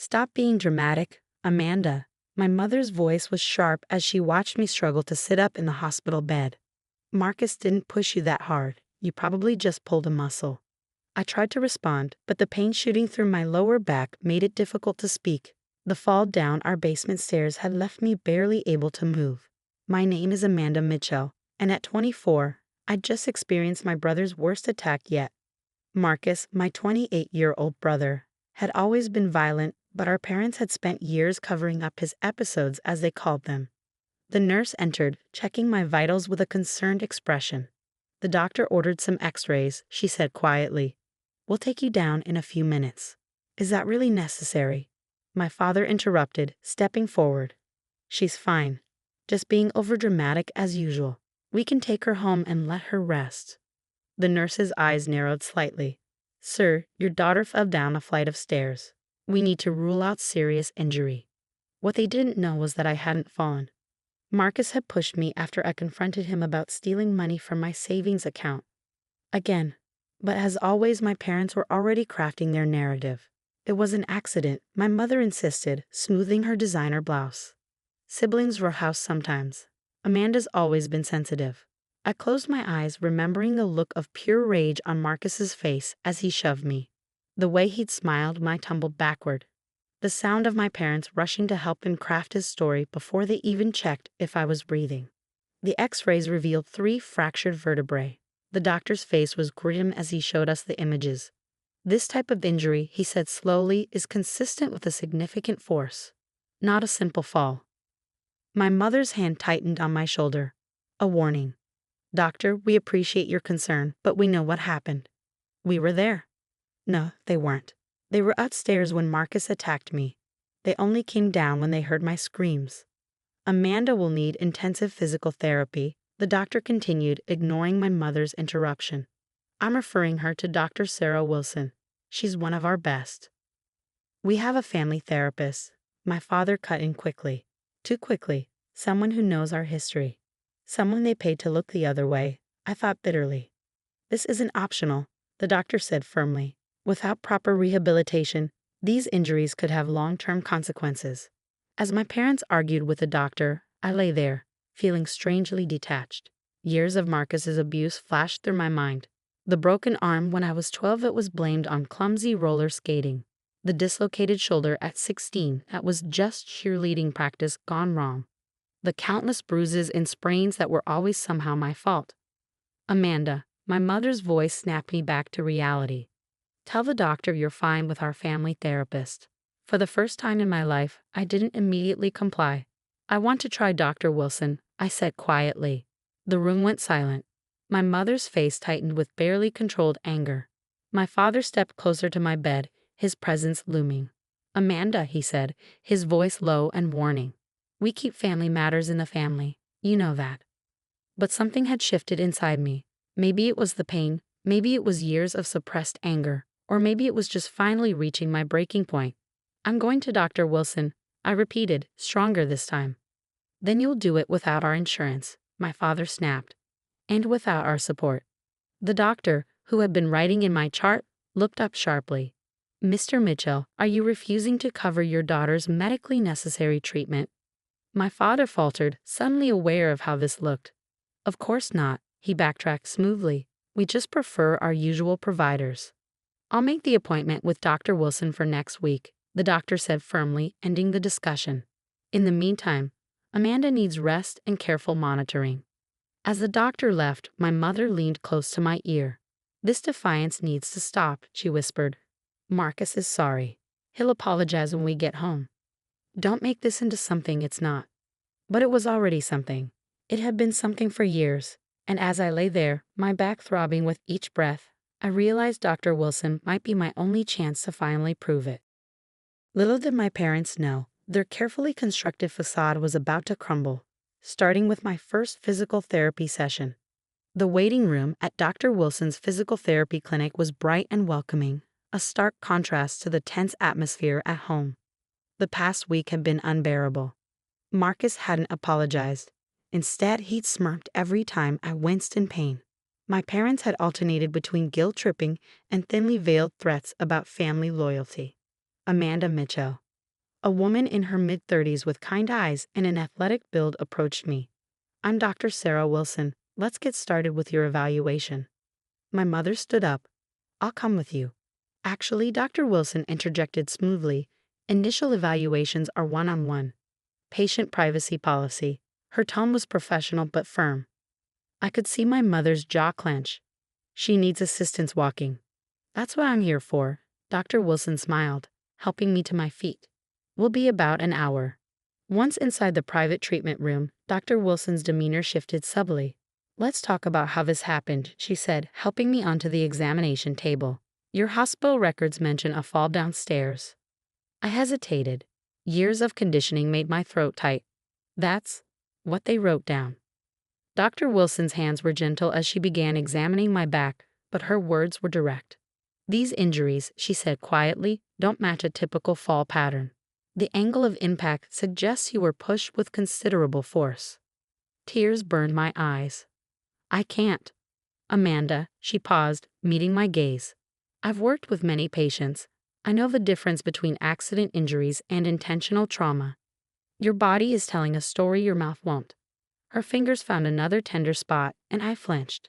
Stop being dramatic, Amanda. My mother's voice was sharp as she watched me struggle to sit up in the hospital bed. Marcus didn't push you that hard. You probably just pulled a muscle. I tried to respond, but the pain shooting through my lower back made it difficult to speak. The fall down our basement stairs had left me barely able to move. My name is Amanda Mitchell, and at 24, I'd just experienced my brother's worst attack yet. Marcus, my 28-year-old brother, had always been violent, but our parents had spent years covering up his episodes, as they called them. The nurse entered, checking my vitals with a concerned expression. The doctor ordered some x-rays, she said quietly. We'll take you down in a few minutes. Is that really necessary? My father interrupted, stepping forward. She's fine. Just being overdramatic as usual. We can take her home and let her rest. The nurse's eyes narrowed slightly. Sir, your daughter fell down a flight of stairs. We need to rule out serious injury. What they didn't know was that I hadn't fallen. Marcus had pushed me after I confronted him about stealing money from my savings account. Again. But as always, my parents were already crafting their narrative. It was an accident, my mother insisted, smoothing her designer blouse. Siblings roughhouse sometimes. Amanda's always been sensitive. I closed my eyes, remembering the look of pure rage on Marcus's face as he shoved me. The way he'd smiled when I tumbled backward. The sound of my parents rushing to help him craft his story before they even checked if I was breathing. The x-rays revealed 3 fractured vertebrae. The doctor's face was grim as he showed us the images. This type of injury, he said slowly, is consistent with a significant force, not a simple fall. My mother's hand tightened on my shoulder. A warning. Doctor, we appreciate your concern, but we know what happened. We were there. No, they weren't. They were upstairs when Marcus attacked me. They only came down when they heard my screams. Amanda will need intensive physical therapy, the doctor continued, ignoring my mother's interruption. I'm referring her to Dr. Sarah Wilson. She's one of our best. We have a family therapist. My father cut in quickly. Too quickly. Someone who knows our history. Someone they paid to look the other way, I thought bitterly. This isn't optional, the doctor said firmly. Without proper rehabilitation, these injuries could have long-term consequences. As my parents argued with the doctor, I lay there, feeling strangely detached. Years of Marcus's abuse flashed through my mind. The broken arm when I was 12 that was blamed on clumsy roller skating. The dislocated shoulder at 16 that was just cheerleading practice gone wrong. The countless bruises and sprains that were always somehow my fault. Amanda, my mother's voice snapped me back to reality. Tell the doctor you're fine with our family therapist. For the first time in my life, I didn't immediately comply. I want to try Dr. Wilson, I said quietly. The room went silent. My mother's face tightened with barely controlled anger. My father stepped closer to my bed, his presence looming. Amanda, he said, his voice low and warning. We keep family matters in the family. You know that. But something had shifted inside me. Maybe it was the pain, maybe it was years of suppressed anger, or maybe it was just finally reaching my breaking point. I'm going to Dr. Wilson, I repeated, stronger this time. Then you'll do it without our insurance, my father snapped. And without our support. The doctor, who had been writing in my chart, looked up sharply. Mr. Mitchell, are you refusing to cover your daughter's medically necessary treatment? My father faltered, suddenly aware of how this looked. Of course not, he backtracked smoothly. We just prefer our usual providers. I'll make the appointment with Dr. Wilson for next week, the doctor said firmly, ending the discussion. In the meantime, Amanda needs rest and careful monitoring. As the doctor left, my mother leaned close to my ear. This defiance needs to stop, she whispered. Marcus is sorry. He'll apologize when we get home. Don't make this into something it's not. But it was already something. It had been something for years, and as I lay there, my back throbbing with each breath, I realized Dr. Wilson might be my only chance to finally prove it. Little did my parents know, their carefully constructed facade was about to crumble, starting with my first physical therapy session. The waiting room at Dr. Wilson's physical therapy clinic was bright and welcoming, a stark contrast to the tense atmosphere at home. The past week had been unbearable. Marcus hadn't apologized. Instead, he'd smirked every time I winced in pain. My parents had alternated between guilt-tripping and thinly veiled threats about family loyalty. Amanda Mitchell, A woman in her mid-30s with kind eyes and an athletic build approached me. "I'm Dr. Sarah Wilson. Let's get started with your evaluation." My mother stood up. "I'll come with you." "Actually," Dr. Wilson interjected smoothly, "initial evaluations are one-on-one. Patient privacy policy." Her tone was professional but firm. I could see my mother's jaw clench. "She needs assistance walking." "That's what I'm here for." Dr. Wilson smiled, helping me to my feet. "We'll be about an hour." Once inside the private treatment room, Dr. Wilson's demeanor shifted subtly. "Let's talk about how this happened," she said, helping me onto the examination table. "Your hospital records mention a fall downstairs." I hesitated. Years of conditioning made my throat tight. "That's what they wrote down." Dr. Wilson's hands were gentle as she began examining my back, but her words were direct. "These injuries," she said quietly, "don't match a typical fall pattern. The angle of impact suggests you were pushed with considerable force." Tears burned my eyes. "I can't." "Amanda," she paused, meeting my gaze. "I've worked with many patients. I know the difference between accident injuries and intentional trauma. Your body is telling a story your mouth won't." Her fingers found another tender spot, and I flinched.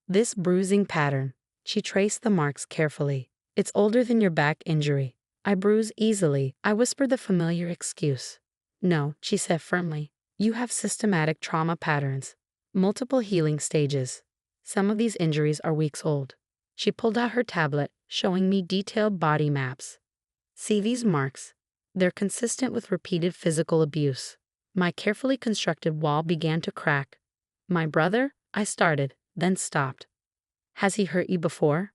"This bruising pattern." She traced the marks carefully. "It's older than your back injury. I bruise easily." I whispered the familiar excuse. "No," she said firmly. "You have systematic trauma patterns. Multiple healing stages. Some of these injuries are weeks old." She pulled out her tablet, showing me detailed body maps. "See these marks? They're consistent with repeated physical abuse." My carefully constructed wall began to crack. "My brother?" I started, then stopped. "Has he hurt you before?"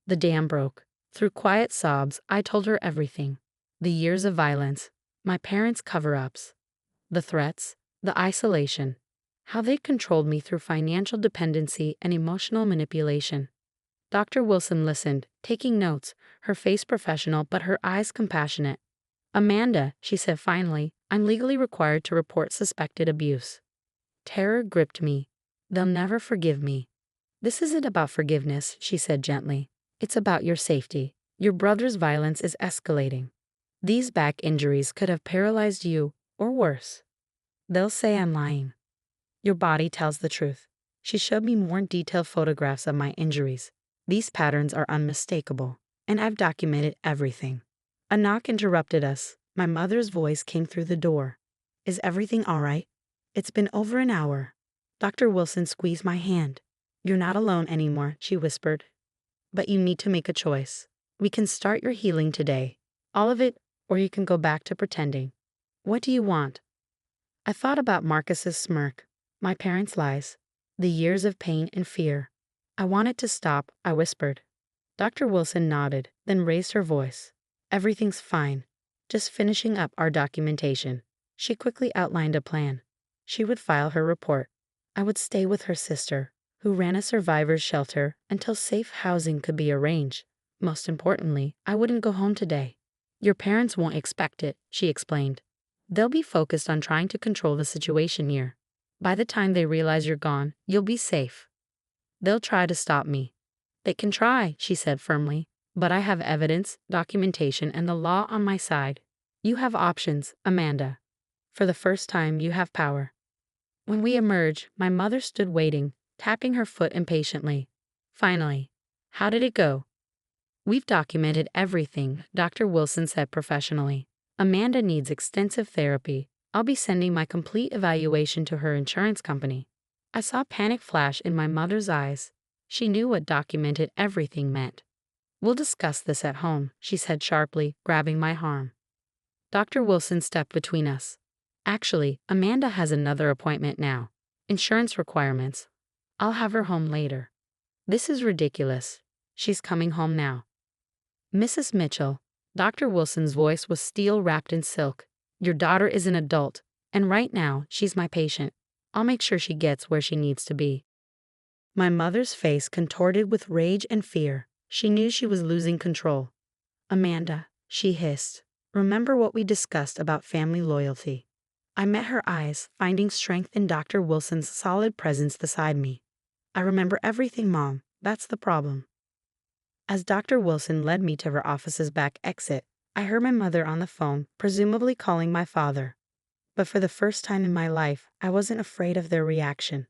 The dam broke. Through quiet sobs, I told her everything. The years of violence, my parents' cover-ups, the threats, the isolation, how they controlled me through financial dependency and emotional manipulation. Dr. Wilson listened, taking notes, her face professional but her eyes compassionate. "Amanda," she said finally, "I'm legally required to report suspected abuse." Terror gripped me. "They'll never forgive me." "This isn't about forgiveness," she said gently. "It's about your safety. Your brother's violence is escalating. These back injuries could have paralyzed you, or worse." "They'll say I'm lying." "Your body tells the truth." She showed me more detailed photographs of my injuries. "These patterns are unmistakable, and I've documented everything." A knock interrupted us. My mother's voice came through the door. "Is everything all right?" "It's been over an hour." Dr. Wilson squeezed my hand. "You're not alone anymore," she whispered. "But you need to make a choice. We can start your healing today. All of it, or you can go back to pretending. What do you want?" I thought about Marcus's smirk, my parents' lies, the years of pain and fear. "I want it to stop," I whispered. Dr. Wilson nodded, then raised her voice. "Everything's fine. Just finishing up our documentation." She quickly outlined a plan. She would file her report. I would stay with her sister, who ran a survivor's shelter, until safe housing could be arranged. Most importantly, I wouldn't go home today. "Your parents won't expect it," she explained. "They'll be focused on trying to control the situation here. By the time they realize you're gone, you'll be safe. They'll try to stop me." "They can try," she said firmly. "But I have evidence, documentation, and the law on my side. You have options, Amanda. For the first time, you have power." When we emerged, my mother stood waiting, tapping her foot impatiently. Finally, "How did it go?" "We've documented everything," Dr. Wilson said professionally. "Amanda needs extensive therapy. I'll be sending my complete evaluation to her insurance company." I saw panic flash in my mother's eyes. She knew what documented everything meant. "We'll discuss this at home," she said sharply, grabbing my arm. Dr. Wilson stepped between us. "Actually, Amanda has another appointment now. Insurance requirements. I'll have her home later." "This is ridiculous." "She's coming home now." "Mrs. Mitchell," Dr. Wilson's voice was steel wrapped in silk, "your daughter is an adult, and right now, she's my patient. I'll make sure she gets where she needs to be." My mother's face contorted with rage and fear. She knew she was losing control. "Amanda," she hissed, "remember what we discussed about family loyalty." I met her eyes, finding strength in Dr. Wilson's solid presence beside me. "I remember everything, Mom. That's the problem." As Dr. Wilson led me to her office's back exit, I heard my mother on the phone, presumably calling my father. But for the first time in my life, I wasn't afraid of their reaction.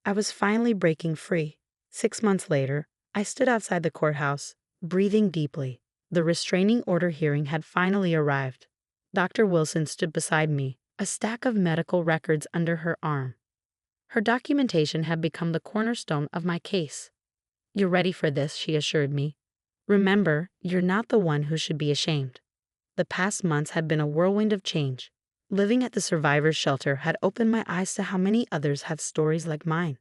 I was finally breaking free. 6 months later, I stood outside the courthouse, breathing deeply. The restraining order hearing had finally arrived. Dr. Wilson stood beside me, a stack of medical records under her arm. Her documentation had become the cornerstone of my case. "You're ready for this," she assured me. "Remember, you're not the one who should be ashamed." The past months had been a whirlwind of change. Living at the survivors' shelter had opened my eyes to how many others have stories like mine.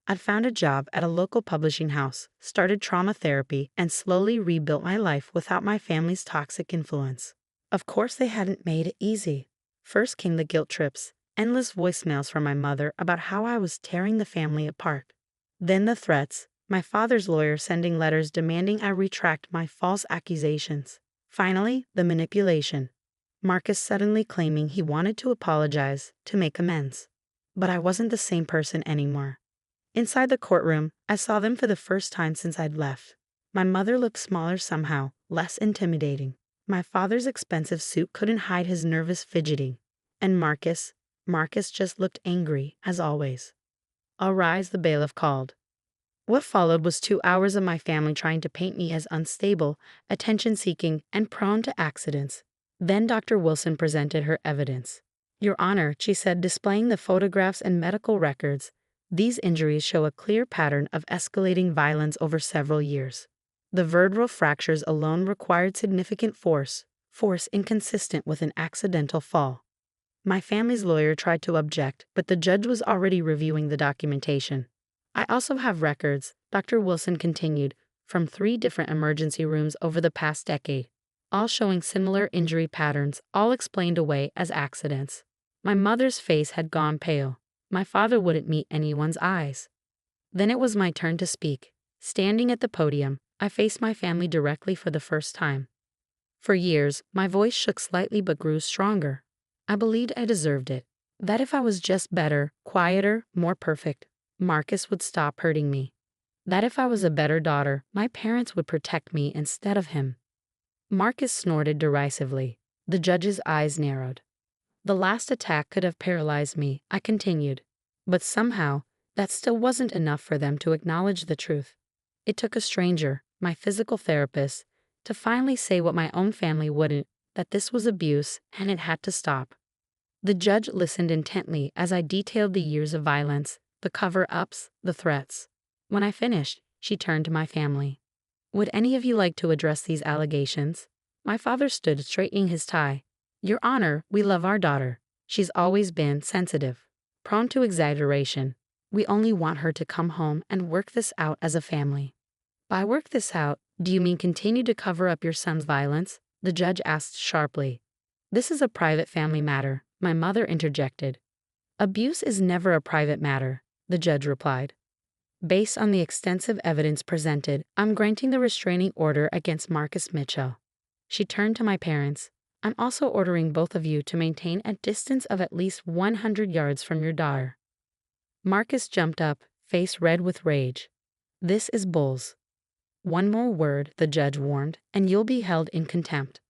I'd found a job at a local publishing house, started trauma therapy, and slowly rebuilt my life without my family's toxic influence. Of course, they hadn't made it easy. First came the guilt trips, endless voicemails from my mother about how I was tearing the family apart. Then the threats, my father's lawyer sending letters demanding I retract my false accusations. Finally, the manipulation. Marcus suddenly claiming he wanted to apologize, to make amends. But I wasn't the same person anymore. Inside the courtroom, I saw them for the first time since I'd left. My mother looked smaller somehow, less intimidating. My father's expensive suit couldn't hide his nervous fidgeting. And Marcus just looked angry, as always. "All rise," the bailiff called. What followed was 2 hours of my family trying to paint me as unstable, attention-seeking, and prone to accidents. Then Dr. Wilson presented her evidence. "Your Honor," she said, displaying the photographs and medical records, "these injuries show a clear pattern of escalating violence over several years. The vertebral fractures alone required significant force inconsistent with an accidental fall." My family's lawyer tried to object, but the judge was already reviewing the documentation. "I also have records," Dr. Wilson continued, "from 3 different emergency rooms over the past decade, all showing similar injury patterns, all explained away as accidents." My mother's face had gone pale. My father wouldn't meet anyone's eyes. Then it was my turn to speak. Standing at the podium, I faced my family directly for the first time. For years, my voice shook slightly but grew stronger. I believed I deserved it. That if I was just better, quieter, more perfect, Marcus would stop hurting me. That if I was a better daughter, my parents would protect me instead of him. Marcus snorted derisively. The judge's eyes narrowed. "The last attack could have paralyzed me," I continued. But somehow, that still wasn't enough for them to acknowledge the truth. It took a stranger, my physical therapist, to finally say what my own family wouldn't, that this was abuse and it had to stop. The judge listened intently as I detailed the years of violence, the cover-ups, the threats. When I finished, she turned to my family. "Would any of you like to address these allegations?" My father stood straightening his tie. "Your Honor, we love our daughter. She's always been sensitive, prone to exaggeration. We only want her to come home and work this out as a family." "By work this out, do you mean continue to cover up your son's violence?" the judge asked sharply. "This is a private family matter," my mother interjected. "Abuse is never a private matter," the judge replied. "Based on the extensive evidence presented, I'm granting the restraining order against Marcus Mitchell." She turned to my parents. "I'm also ordering both of you to maintain a distance of at least 100 yards from your daughter." Marcus jumped up, face red with rage. "This is bulls." "One more word," the judge warned, "and you'll be held in contempt."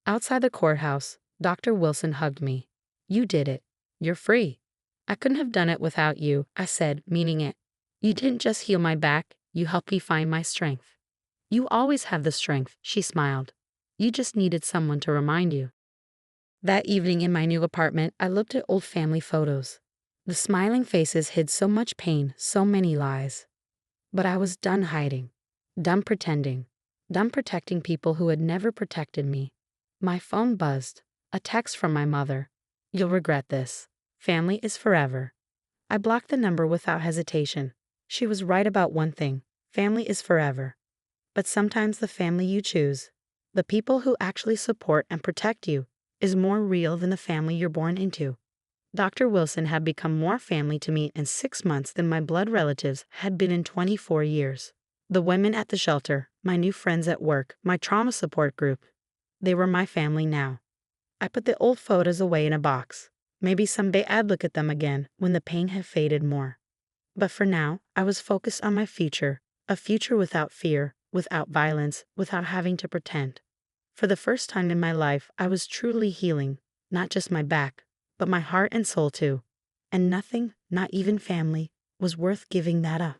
Outside the courthouse, Dr. Wilson hugged me. "You did it. You're free." "I couldn't have done it without you," I said, meaning it. "You didn't just heal my back, you helped me find my strength." "You always have the strength," she smiled. "You just needed someone to remind you." That evening in my new apartment, I looked at old family photos. The smiling faces hid so much pain, so many lies. But I was done hiding, done pretending, done protecting people who had never protected me. My phone buzzed. A text from my mother. "You'll regret this. Family is forever." I blocked the number without hesitation. She was right about one thing. Family is forever. But sometimes the family you choose, the people who actually support and protect you, is more real than the family you're born into. Dr. Wilson had become more family to me in 6 months than my blood relatives had been in 24 years. The women at the shelter, my new friends at work, my trauma support group, they were my family now. I put the old photos away in a box. Maybe someday I'd look at them again when the pain had faded more. But for now, I was focused on my future, a future without fear, without violence, without having to pretend. For the first time in my life, I was truly healing, not just my back, but my heart and soul too. And nothing, not even family, was worth giving that up.